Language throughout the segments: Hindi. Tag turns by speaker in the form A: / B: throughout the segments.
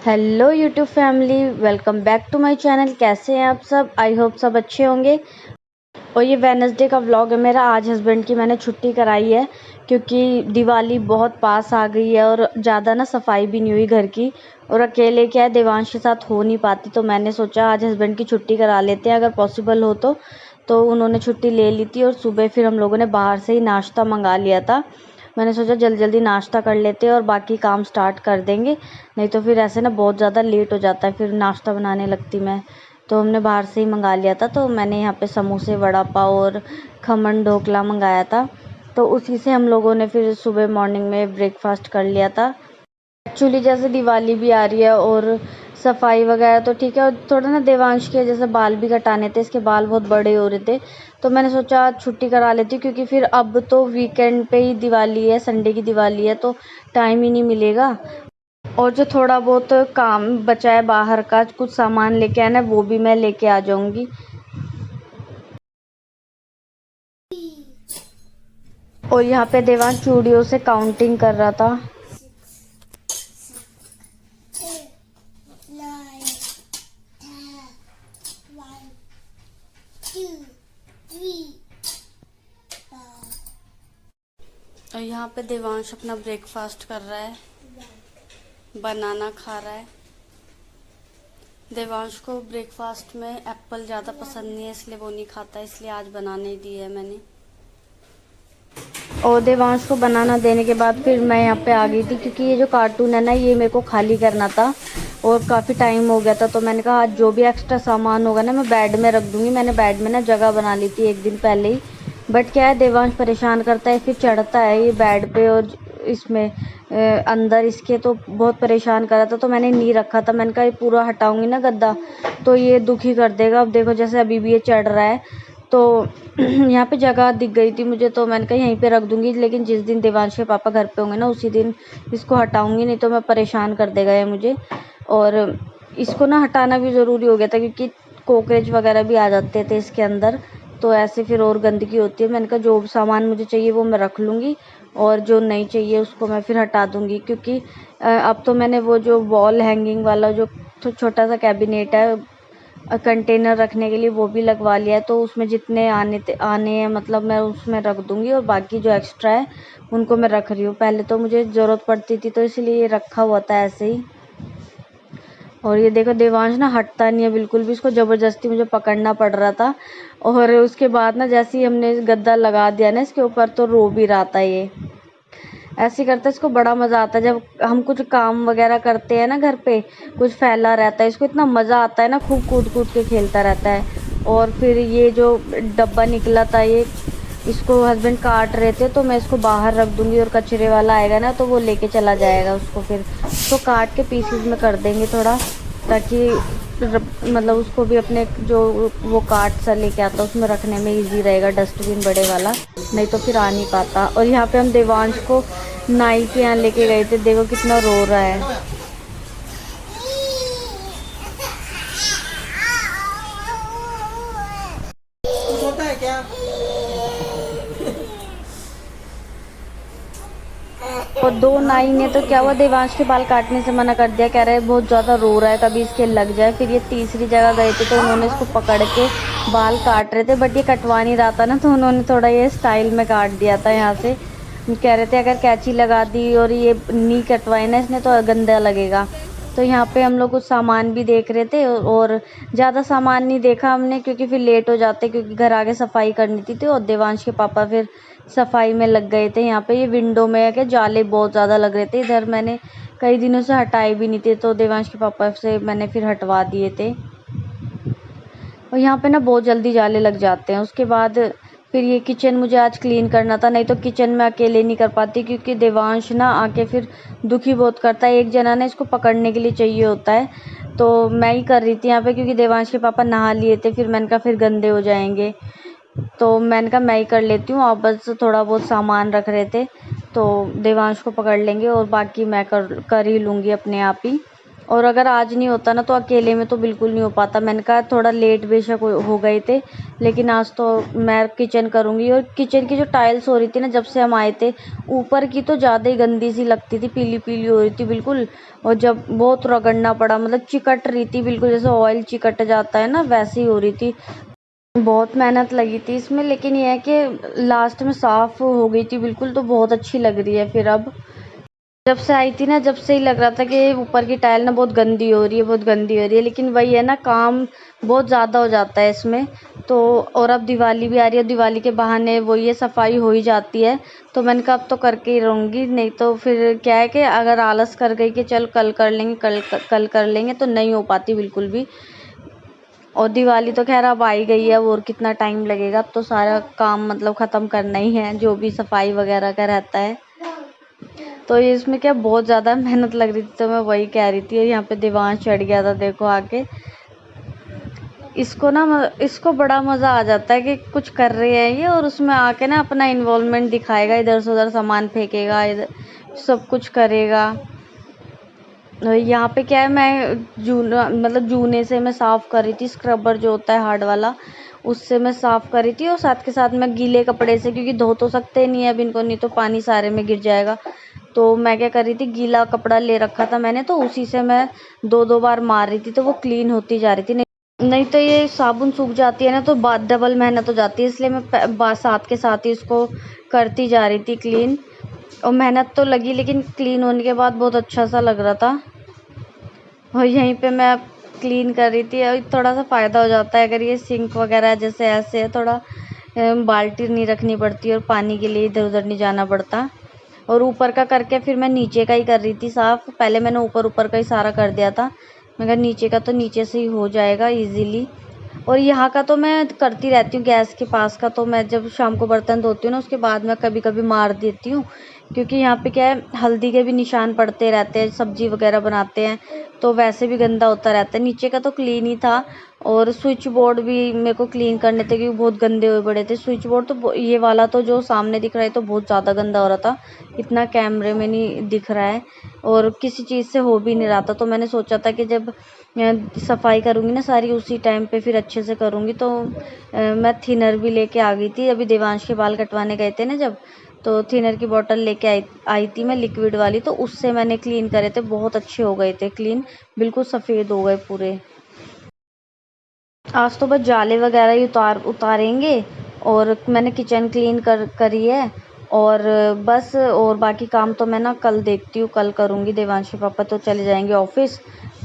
A: Hello YouTube family, welcome back to my channel. कैसे हैं आप सब? आई होप सब अच्छे होंगे। और ये वेडनेसडे का व्लॉग है मेरा। आज हस्बैंड की मैंने छुट्टी कराई है क्योंकि दिवाली बहुत पास आ गई है और ज़्यादा ना सफाई भी नहीं हुई घर की। और अकेले क्या है, देवांश के साथ हो नहीं पाती, तो मैंने सोचा आज हस्बैंड की छुट्टी करा लेते हैं अगर पॉसिबल हो तो उन्होंने छुट्टी ले ली थी और सुबह फिर हम लोगों ने बाहर से ही नाश्ता मंगा लिया था। मैंने सोचा जल्दी जल्दी नाश्ता कर लेते हैं और बाकी काम स्टार्ट कर देंगे, नहीं तो फिर ऐसे ना बहुत ज़्यादा लेट हो जाता है फिर नाश्ता बनाने लगती मैं। तो हमने बाहर से ही मंगा लिया था। तो मैंने यहाँ पे समोसे, वड़ा पाव और खमन ढोकला मंगाया था। तो उसी से हम लोगों ने फिर सुबह मॉर्निंग में ब्रेकफास्ट कर लिया था। एक्चुअली जैसे दिवाली भी आ रही है और सफाई वगैरह तो ठीक है, और थोड़ा ना देवांश के जैसे बाल भी कटाने थे, इसके बाल बहुत बड़े हो रहे थे। तो मैंने सोचा आज छुट्टी करा लेती हूँ क्योंकि फिर अब तो वीकेंड पे ही दिवाली है, संडे की दिवाली है, तो टाइम ही नहीं मिलेगा। और जो थोड़ा बहुत काम बचा है बाहर का, कुछ सामान लेके आना है, वो भी मैं लेके आ जाऊंगी। और यहाँ पे देवांश चूड़ियों से काउंटिंग कर रहा था। और यहाँ पे देवांश अपना ब्रेकफास्ट कर रहा है, बनाना खा रहा है। देवांश को ब्रेकफास्ट में एप्पल ज़्यादा पसंद नहीं है, इसलिए वो नहीं खाता, इसलिए आज बनाने दी है मैंने। और देवांश को बनाना देने के बाद फिर मैं यहाँ पे आ गई थी क्योंकि ये जो कार्टून है ना, ये मेरे को खाली करना था और काफ़ी टाइम हो गया था। तो मैंने कहा आज जो भी एक्स्ट्रा सामान होगा ना, मैं बेड में रख दूँगी। मैंने बेड में ना जगह बना ली थी एक दिन पहले ही, बट क्या है, देवांश परेशान करता है, फिर चढ़ता है ये बेड पे और इसमें अंदर इसके, तो बहुत परेशान कर रहा था। तो मैंने नहीं रखा था, मैंने कहा ये पूरा हटाऊंगी ना गद्दा तो ये दुखी कर देगा। अब देखो जैसे अभी भी ये चढ़ रहा है। तो यहाँ पे जगह दिख गई थी मुझे, तो मैंने कहा यहीं पे रख दूंगी, लेकिन जिस दिन देवांश के पापा घर पे होंगे ना, उसी दिन इसको हटाऊंगी, नहीं तो मैं परेशान कर देगा ये मुझे। और इसको ना हटाना भी ज़रूरी हो गया था क्योंकि कॉकरोच वगैरह भी आ जाते थे इसके अंदर, तो ऐसे फिर और गंदगी होती है। मैंने कहा जो सामान मुझे चाहिए वो मैं रख लूँगी और जो नहीं चाहिए उसको मैं फिर हटा दूँगी। क्योंकि अब तो मैंने वो जो वॉल हैंगिंग वाला जो छोटा सा कैबिनेट है कंटेनर रखने के लिए, वो भी लगवा लिया है। तो उसमें जितने आने हैं मतलब मैं उसमें रख दूँगी, और बाकी जो एक्स्ट्रा है उनको मैं रख रही हूँ। पहले तो मुझे ज़रूरत पड़ती थी तो इसलिए ये रखा हुआ था ऐसे ही। और ये देखो देवांश ना हटता नहीं है बिल्कुल भी, इसको ज़बरदस्ती मुझे पकड़ना पड़ रहा था। और उसके बाद ना जैसे ही हमने गद्दा लगा दिया ना इसके ऊपर, तो रो भी रहा था ये। ऐसे करता है, इसको बड़ा मज़ा आता है जब हम कुछ काम वगैरह करते हैं ना घर पे, कुछ फैला रहता है, इसको इतना मज़ा आता है ना, खूब कूद कूद के खेलता रहता है। और फिर ये जो डब्बा निकला था, ये इसको हस्बैंड काट रहे थे, तो मैं इसको बाहर रख दूंगी और कचरे वाला आएगा ना तो वो लेके चला जाएगा उसको। फिर उसको काट के पीसेस में कर देंगे थोड़ा, ताकि मतलब उसको भी अपने जो वो काट सा लेके आता उसमें रखने में इजी रहेगा, डस्टबिन बड़े वाला, नहीं तो फिर आ नहीं पाता। और यहाँ पे हम देवांश को नाई के यहाँ लेके गए थे, देखो कितना रो रहा है।
B: छोटा है क्या?
A: और दो नाई ने तो क्या हुआ, देवांश के बाल काटने से मना कर दिया, कह रहे हैं बहुत ज़्यादा रो रहा है, कभी इसके लग जाए। फिर ये तीसरी जगह गए थे तो उन्होंने इसको पकड़ के बाल काट रहे थे, बट ये कटवा नहीं रहा था ना, तो उन्होंने थोड़ा ये स्टाइल में काट दिया था यहाँ से। कह रहे थे अगर कैंची लगा दी और ये नहीं कटवाए ना इसने तो गंदा लगेगा। तो यहाँ पे हम लोग कुछ सामान भी देख रहे थे, और ज़्यादा सामान नहीं देखा हमने क्योंकि फिर लेट हो जाते, क्योंकि घर आगे सफाई करनी थी। और देवांश के पापा फिर सफाई में लग गए थे। यहाँ पे ये विंडो में के जाले बहुत ज़्यादा लग रहे थे, इधर मैंने कई दिनों से हटाए भी नहीं थे, तो देवांश के पापा से मैंने फिर हटवा दिए थे। और यहाँ पे ना बहुत जल्दी जाले लग जाते हैं। उसके बाद फिर ये किचन मुझे आज क्लीन करना था, नहीं तो किचन में अकेले नहीं कर पाती क्योंकि देवांश ना आके फिर दुखी बहुत करता है, एक जना ने इसको पकड़ने के लिए चाहिए होता है। तो मैं ही कर रही थी यहाँ पे क्योंकि देवांश के पापा नहा लिए थे, फिर मैंने कहा फिर गंदे हो जाएंगे, तो मैंने कहा मैं ही कर लेती हूँ। आप बस थोड़ा बहुत सामान रख रहे थे तो देवांश को पकड़ लेंगे और बाकी मैं कर ही लूँगी अपने आप ही। और अगर आज नहीं होता ना तो अकेले में तो बिल्कुल नहीं हो पाता। मैंने कहा थोड़ा लेट बेशक हो गए थे, लेकिन आज तो मैं किचन करूँगी। और किचन की जो टाइल्स हो रही थी ना, जब से हम आए थे, ऊपर की तो ज़्यादा ही गंदी सी लगती थी, पीली पीली हो रही थी बिल्कुल। और जब बहुत रगड़ना पड़ा, मतलब चिकट रही थी बिल्कुल, जैसे ऑयल चिकट जाता है ना, वैसी हो रही थी। बहुत मेहनत लगी थी इसमें, लेकिन ये है कि लास्ट में साफ़ हो गई थी बिल्कुल, तो बहुत अच्छी लग रही है। फिर अब जब से आई थी ना, जब से ही लग रहा था कि ऊपर की टाइल ना बहुत गंदी हो रही है, बहुत गंदी हो रही है। लेकिन वही है ना, काम बहुत ज़्यादा हो जाता है इसमें तो। और अब दिवाली भी आ रही है, दिवाली के बहाने वो ये सफाई हो ही जाती है। तो मैंने कहा अब तो करके ही रहूँगी, नहीं तो फिर क्या है कि अगर आलस कर गई कि चल कल कर लेंगे, कल कर लेंगे, तो नहीं हो पाती बिल्कुल भी। और दिवाली तो खैर अब आ ही गई है, और कितना टाइम लगेगा। अब तो सारा काम मतलब ख़त्म करना ही है, जो भी सफाई वगैरह का रहता है। तो ये इसमें क्या बहुत ज़्यादा मेहनत लग रही थी, तो मैं वही कह रही थी। यहाँ पे दीवान चढ़ गया था, देखो आके। इसको ना इसको बड़ा मज़ा आ जाता है कि कुछ कर रहे हैं ये, और उसमें आके ना अपना इन्वॉल्वमेंट दिखाएगा, इधर से उधर सामान फेंकेगा, इधर सब कुछ करेगा। यहाँ पे क्या है, मैं जूने से मैं साफ़ कर रही थी, स्क्रबर जो होता है हार्ड वाला, उससे मैं साफ़ कर रही थी। और साथ के साथ मैं गीले कपड़े से, क्योंकि धो तो सकते नहीं है अब इनको, नहीं तो पानी सारे में गिर जाएगा। तो मैं क्या कर रही थी, गीला कपड़ा ले रखा था मैंने, तो उसी से मैं 2-2 बार मार रही थी, तो वो क्लीन होती जा रही थी। नहीं तो ये साबुन सूख जाती है ना, तो बाद डबल मेहनत हो जाती है, इसलिए मैं साथ के साथ ही इसको करती जा रही थी क्लीन। और मेहनत तो लगी, लेकिन क्लीन होने के बाद बहुत अच्छा सा लग रहा था। और यहीं पे मैं क्लीन कर रही थी। और थोड़ा सा फ़ायदा हो जाता है अगर ये सिंक वगैरह जैसे ऐसे है, थोड़ा बाल्टी नहीं रखनी पड़ती और पानी के लिए इधर उधर नहीं जाना पड़ता। और ऊपर का करके फिर मैं नीचे का ही कर रही थी साफ़। पहले मैंने ऊपर का ही सारा कर दिया था, मैं कहा नीचे का तो नीचे से ही हो जाएगा इजीली। और यहाँ का तो मैं करती रहती हूँ, गैस के पास का तो मैं जब शाम को बर्तन धोती हूँ ना, उसके बाद मैं कभी कभी मार देती हूँ। क्योंकि यहाँ पे क्या है, हल्दी के भी निशान पड़ते रहते हैं, सब्जी वगैरह बनाते हैं, तो वैसे भी गंदा होता रहता है। नीचे का तो क्लीन ही था। और स्विच बोर्ड भी मेरे को क्लीन करने थे, क्योंकि बहुत गंदे हुए पड़े थे स्विच बोर्ड। तो ये वाला तो जो सामने दिख रहा है तो बहुत ज़्यादा गंदा हो रहा था, इतना कैमरे में नहीं दिख रहा है, और किसी चीज़ से हो भी नहीं रहा था। तो मैंने सोचा था कि जब सफाई करूँगी ना सारी, उसी टाइम पे फिर अच्छे से करूँगी। तो मैं थिनर भी लेके आ गई थी। अभी देवांश के बाल कटवाने गए थे ना जब, तो थिनर की बोतल लेके आई थी मैं, लिक्विड वाली। तो उससे मैंने क्लीन करे थे, बहुत अच्छे हो गए थे क्लीन, बिल्कुल सफ़ेद हो गए पूरे। आज तो बस जाले वगैरह ही उतारेंगे। और मैंने किचन क्लीन करी है। और बस, और बाकी काम तो मैं ना कल देखती हूँ, कल करूँगी। देवांशी पापा तो चले जाएंगे ऑफिस,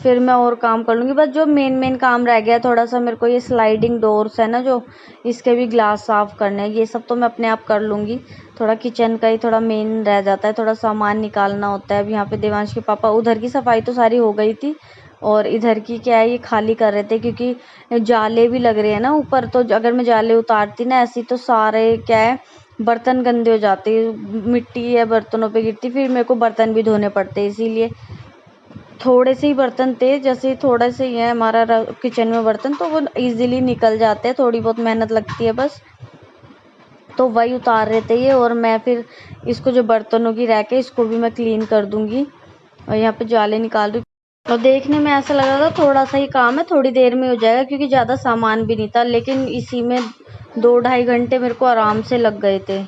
A: फिर मैं और काम कर लूँगी। बस जो मेन काम रह गया थोड़ा सा, मेरे को ये स्लाइडिंग डोर्स है ना जो, इसके भी ग्लास साफ़ करने हैं, ये सब तो मैं अपने आप कर लूँगी। थोड़ा किचन का ही थोड़ा मेन रह जाता है, थोड़ा सामान निकालना होता है। अब यहाँ पे देवांश के पापा, उधर की सफाई तो सारी हो गई थी, और इधर की क्या है, ये खाली कर रहे थे, क्योंकि जाले भी लग रहे हैं ना ऊपर। तो अगर मैं जाले उतारती ना ऐसी, तो सारे क्या है, बर्तन गंदे हो जाते, मिट्टी है बर्तनों पे गिरती, फिर मेरे को बर्तन भी धोने पड़ते। इसीलिए थोड़े से ही बर्तन थे, जैसे थोड़े से ही है हमारा किचन में बर्तन, तो वो इजीली निकल जाते हैं, थोड़ी बहुत मेहनत लगती है बस। तो वही उतार रहे थे ये, और मैं फिर इसको जो बर्तनों की रैक है, इसको भी मैं क्लीन कर दूंगी। और यहाँ पे जाले निकाल रही। और देखने में ऐसा लग रहा था थोड़ा सा ही काम है, थोड़ी देर में हो जाएगा, क्योंकि ज़्यादा सामान भी नहीं था। लेकिन इसी में 2-2.5 घंटे मेरे को आराम से लग गए थे।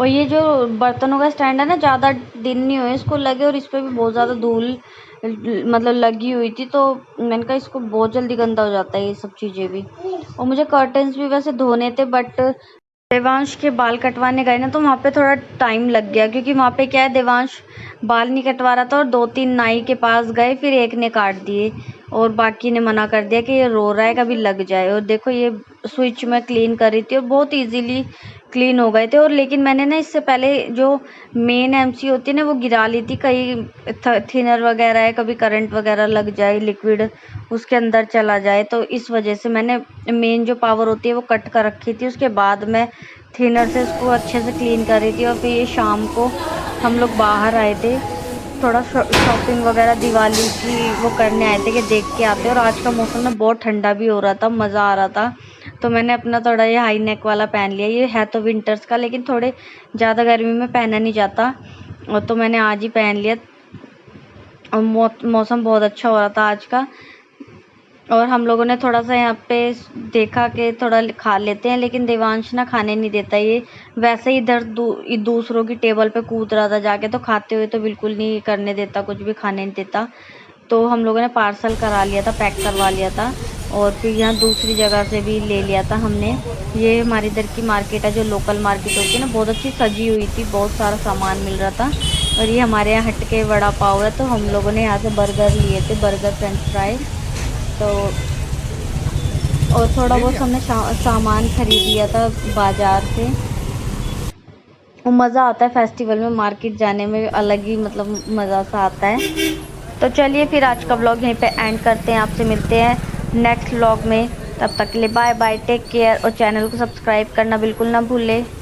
A: और ये जो बर्तनों का स्टैंड है ना, ज़्यादा दिन नहीं हुए इसको लगे, और इस पर भी बहुत ज़्यादा धूल मतलब लगी हुई थी। तो मैंने कहा इसको बहुत जल्दी गंदा हो जाता है ये सब चीज़ें भी। और मुझे कर्टन्स भी वैसे धोने थे, बट देवांश के बाल कटवाने गए ना, तो वहाँ पे थोड़ा टाइम लग गया, क्योंकि वहाँ पे क्या है, देवांश बाल नहीं कटवा रहा था, और 2-3 नाई के पास गए, फिर एक ने काट दिए, और बाकी ने मना कर दिया कि ये रो रहा है, कभी लग जाए। और देखो ये स्विच मैं क्लीन कर रही थी, और बहुत इजीली क्लीन हो गए थे। और लेकिन मैंने ना इससे पहले जो मेन एमसी होती है ना वो गिरा ली थी, कहीं थिनर वगैरह है, कभी करंट वगैरह लग जाए, लिक्विड उसके अंदर चला जाए, तो इस वजह से मैंने मेन जो पावर होती है वो कट कर रखी थी। उसके बाद मैं थिनर से उसको अच्छे से क्लीन कर रही थी। और फिर ये शाम को हम लोग बाहर आए थे, थोड़ा शॉपिंग वगैरह दिवाली की वो करने आए थे कि देख के आते। और आज का मौसम ना बहुत ठंडा भी हो रहा था, मज़ा आ रहा था, तो मैंने अपना थोड़ा ये हाई नेक वाला पहन लिया। ये है तो विंटर्स का, लेकिन थोड़े ज़्यादा गर्मी में पहना नहीं जाता, और तो मैंने आज ही पहन लिया। और मौसम बहुत अच्छा हो रहा था आज का। और हम लोगों ने थोड़ा सा यहाँ पे देखा कि थोड़ा खा लेते हैं, लेकिन देवांश ना खाने नहीं देता। ये वैसे ही इधर दूसरों की टेबल पे कूद रहा था जाके, तो खाते हुए तो बिल्कुल नहीं करने देता, कुछ भी खाने नहीं देता। तो हम लोगों ने पार्सल करा लिया था, पैक करवा लिया था, और फिर यहाँ दूसरी जगह से भी ले लिया था हमने। ये हमारे इधर की मार्केट है, जो लोकल मार्केट होती है ना, बहुत अच्छी सजी हुई थी, बहुत सारा सामान मिल रहा था। और ये हमारे यहाँ हटके वड़ा पाव है, तो हम लोगों ने यहाँ से बर्गर लिए थे, बर्गर फ्रेंच फ्राई। तो और थोड़ा बहुत हमने सामान खरीद लिया था बाज़ार से। वो मज़ा आता है फेस्टिवल में मार्केट जाने में, अलग ही मतलब मज़ा सा आता है। तो चलिए फिर आज का व्लॉग यहीं पे एंड करते हैं, आपसे मिलते हैं नेक्स्ट व्लॉग में। तब तक के लिए बाय बाय, टेक केयर, और चैनल को सब्सक्राइब करना बिल्कुल ना भूलें।